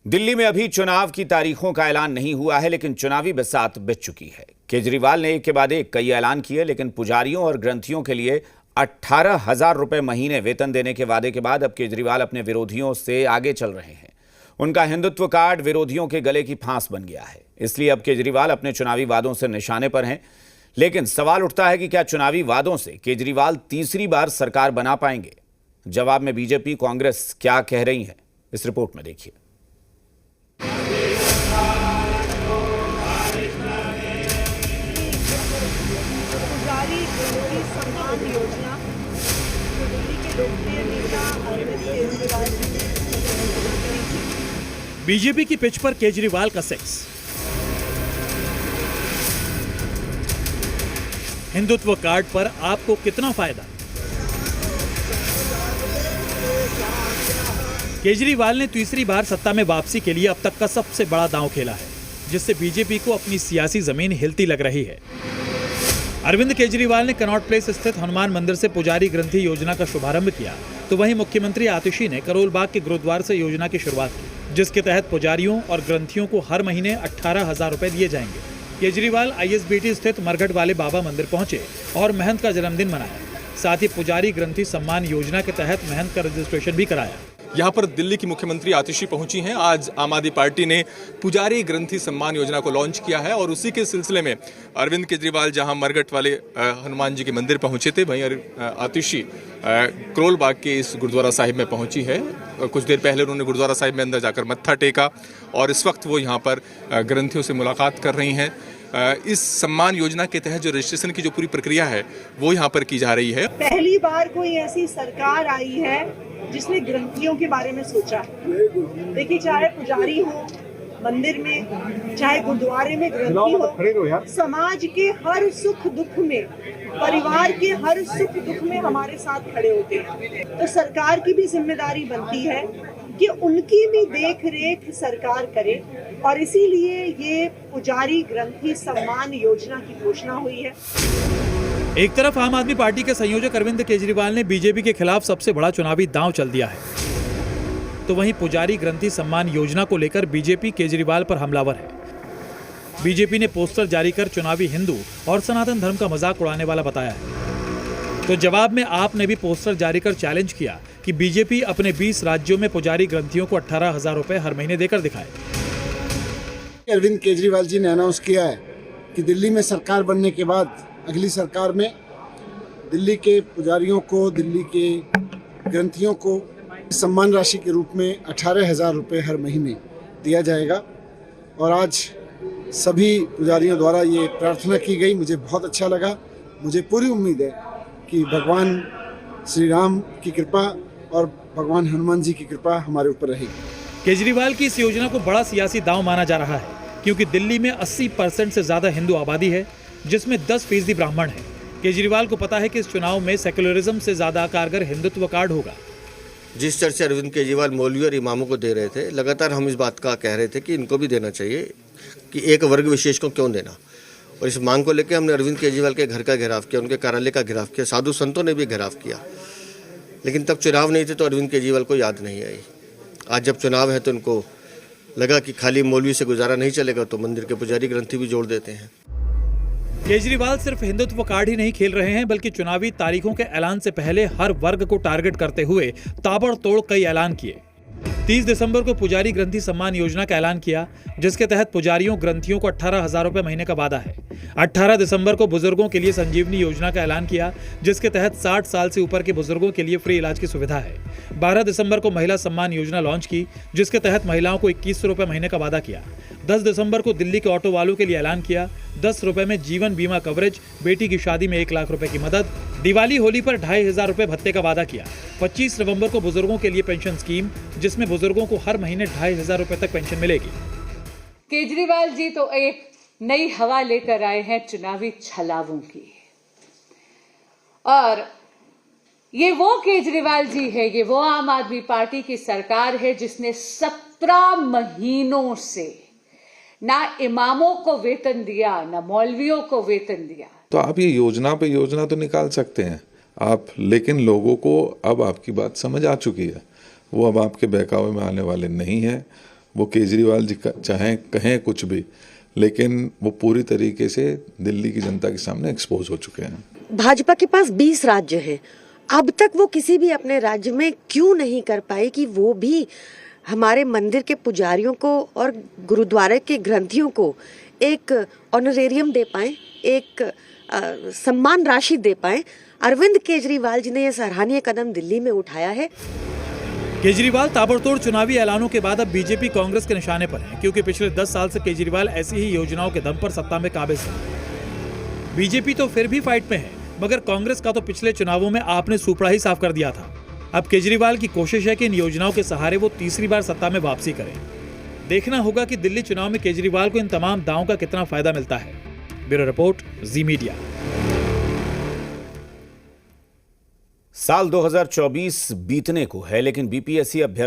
दिल्ली में अभी चुनाव की तारीखों का ऐलान नहीं हुआ है, लेकिन चुनावी बरसात बिछ चुकी है। केजरीवाल ने एक के बाद एक कई ऐलान किए, लेकिन पुजारियों और ग्रंथियों के लिए 18,000 रुपए महीने वेतन देने के वादे के बाद अब केजरीवाल अपने विरोधियों से आगे चल रहे हैं। उनका हिंदुत्व कार्ड विरोधियों के गले की फांस बन गया है, इसलिए अब केजरीवाल अपने चुनावी वादों से निशाने पर हैं। लेकिन सवाल उठता है कि क्या चुनावी वादों से केजरीवाल तीसरी बार सरकार बना पाएंगे? जवाब में बीजेपी, कांग्रेस क्या कह रही है, इस रिपोर्ट में देखिए। बीजेपी की पिच पर केजरीवाल का सेक्स। हिंदुत्व कार्ड पर आपको कितना फायदा? केजरीवाल ने तीसरी बार सत्ता में वापसी के लिए अब तक का सबसे बड़ा दांव खेला है, जिससे बीजेपी को अपनी सियासी जमीन हिलती लग रही है। अरविंद केजरीवाल ने कनॉट प्लेस स्थित हनुमान मंदिर से पुजारी ग्रंथि योजना का शुभारंभ किया, तो वहीं मुख्यमंत्री आतिशी ने करोल बाग के गुरुद्वार से योजना की शुरुआत की, जिसके तहत पुजारियों और ग्रंथियों को हर महीने 18,000 रुपए दिए जाएंगे। केजरीवाल ISBT स्थित मरघट वाले बाबा मंदिर पहुंचे और महंत का जन्मदिन मनाया। साथ ही पुजारी ग्रंथि सम्मान योजना के तहत महंत का रजिस्ट्रेशन भी कराया। यहाँ पर दिल्ली की मुख्यमंत्री आतिशी पहुंची हैं। आज आम आदमी पार्टी ने पुजारी ग्रंथि सम्मान योजना को लॉन्च किया है और उसी के सिलसिले में अरविंद केजरीवाल जहां मरघट वाले हनुमान जी के मंदिर पहुंचे थे, वहीं आतिशी करोल बाग के इस गुरुद्वारा साहिब में पहुंची है। कुछ देर पहले उन्होंने गुरुद्वारा साहिब में अंदर जाकर मत्था टेका और इस वक्त वो यहाँ पर ग्रंथियों से मुलाकात कर रही हैं। इस सम्मान योजना के तहत जो रजिस्ट्रेशन की जो पूरी प्रक्रिया है वो यहाँ पर की जा रही है। पहली बार कोई ऐसी सरकार आई है जिसने ग्रंथियों के बारे में सोचा है। देखिए, चाहे पुजारी हो मंदिर में, चाहे गुरुद्वारे में ग्रंथी हो, समाज के हर सुख दुख में, परिवार के हर सुख दुख में हमारे साथ खड़े होते हैं। तो सरकार की भी जिम्मेदारी बनती है कि उनकी भी देख रेख सरकार करे और इसीलिए ये पुजारी ग्रंथि सम्मान योजना की घोषणा हुई है। एक तरफ आम आदमी पार्टी के संयोजक अरविंद केजरीवाल ने बीजेपी के खिलाफ सबसे बड़ा चुनावी दांव चल दिया है, तो वहीं पुजारी ग्रंथि सम्मान योजना को लेकर बीजेपी केजरीवाल पर हमलावर है। बीजेपी ने पोस्टर जारी कर चुनावी हिंदू और सनातन धर्म का मजाक उड़ाने वाला बताया है। तो जवाब में आप ने भी पोस्टर जारी कर चैलेंज किया कि बीजेपी अपने 20 राज्यों में पुजारी ग्रंथियों को 18,000 रुपए हर महीने देकर दिखाए। अरविंद केजरीवाल जी ने अनाउंस किया है कि दिल्ली में सरकार बनने के बाद अगली सरकार में दिल्ली के पुजारियों को, दिल्ली के ग्रंथियों को सम्मान राशि के रूप में 18,000 रुपये हर महीने दिया जाएगा। और आज सभी पुजारियों द्वारा ये प्रार्थना की गई, मुझे बहुत अच्छा लगा। मुझे पूरी उम्मीद है कि भगवान श्री राम की कृपा और भगवान हनुमान जी की कृपा हमारे ऊपर रहेगी। केजरीवाल की इस योजना को बड़ा सियासी दांव माना जा रहा है, क्योंकि दिल्ली में 80% से ज्यादा हिंदू आबादी है, जिसमें 10% ब्राह्मण है। केजरीवाल को पता है कि इस चुनाव में सेक्युलरिज्म से ज्यादा कारगर हिंदुत्व कार्ड होगा। जिस चर्चा अरविंद केजरीवाल मौलवी और इमामों को दे रहे थे, लगातार हम इस बात का कह रहे थे कि इनको भी देना चाहिए, कि एक वर्ग विशेष को क्यों देना। और इस मांग को लेकर हमने अरविंद केजरीवाल के घर का घेराव किया, उनके कार्यालय का घेराव किया, साधु संतों ने भी घेराव किया। लेकिन तब चुनाव नहीं थे तो अरविंद केजरीवाल को याद नहीं आई। आज जब चुनाव है तो उनको लगा कि खाली मौलवी से गुजारा नहीं चलेगा, तो मंदिर के पुजारी ग्रंथि भी जोड़ देते हैं। केजरीवाल सिर्फ हिंदुत्व कार्ड ही नहीं खेल रहे हैं, बल्कि चुनावी तारीखों के ऐलान से पहले हर वर्ग को टारगेट करते हुए ताबड़तोड़ कई ऐलान किए। 30 दिसंबर को पुजारी ग्रंथि सम्मान योजना का ऐलान किया, जिसके तहत पुजारियों ग्रंथियों को 18,000 रुपए महीने का वादा है। 18 दिसंबर को बुजुर्गों के लिए संजीवनी योजना का ऐलान किया, जिसके तहत 60 साल से ऊपर के बुजुर्गों के लिए फ्री इलाज की सुविधा है। 12 दिसंबर को महिला सम्मान योजना लॉन्च की, जिसके तहत महिलाओं को 2100 रुपए महीने का वादा किया। 10 दिसंबर को दिल्ली के ऑटो वालों के लिए ऐलान किया, 10 रुपए में जीवन बीमा कवरेज, बेटी की शादी में 1 लाख रुपए की मदद। दिवाली होली पर 2,500 रुपए भत्ते का वादा किया। 25 नवंबर को बुजुर्गों के लिए पेंशन स्कीम, जिसमें बुजुर्गों को हर महीने 2,500 रुपए तक पेंशन मिलेगी। केजरीवाल जी तो एक नई हवा लेकर आए हैं चुनावी छलावों की, और ये वो केजरीवाल जी है, ये वो आम आदमी पार्टी की सरकार है जिसने 17 महीनों से ना इमामों को वेतन दिया, ना मौलवियों को वेतन दिया। तो आप ये योजना पे योजना तो निकाल सकते हैं आप, लेकिन लोगों को अब आपकी बात समझ आ चुकी है, वो अब आपके बहकावे में आने वाले नहीं है। वो केजरीवाल जी चाहे कहें कुछ भी, लेकिन वो पूरी तरीके से दिल्ली की जनता के सामने एक्सपोज हो चुके हैं। भाजपा के पास 20 राज्य हैं। अब तक वो किसी भी अपने राज्य में क्यों नहीं कर पाए कि वो भी हमारे मंदिर के पुजारियों को और गुरुद्वारे के ग्रंथियों को एक ऑनरेरियम दे पाए, एक सम्मान राशि दे पाए। अरविंद केजरीवाल जी ने यह सराहनीय कदम दिल्ली में उठाया है। केजरीवाल ताबड़तोड़ चुनावी ऐलानों के बाद अब बीजेपी कांग्रेस के निशाने पर है, क्योंकि पिछले 10 साल से केजरीवाल ऐसी ही योजनाओं के दम पर सत्ता में काबिज है। बीजेपी तो फिर भी फाइट में है, मगर कांग्रेस का तो पिछले चुनावों में आपने सुपड़ा ही साफ कर दिया था। अब केजरीवाल की कोशिश है कि इन योजनाओं के सहारे वो तीसरी बार सत्ता में वापसी करें। देखना होगा कि दिल्ली चुनाव में केजरीवाल को इन तमाम दावों का कितना फायदा मिलता है। ब्यूरो रिपोर्ट, जी मीडिया। साल 2024 बीतने को है, लेकिन बीपीएससी अभ्यर्थी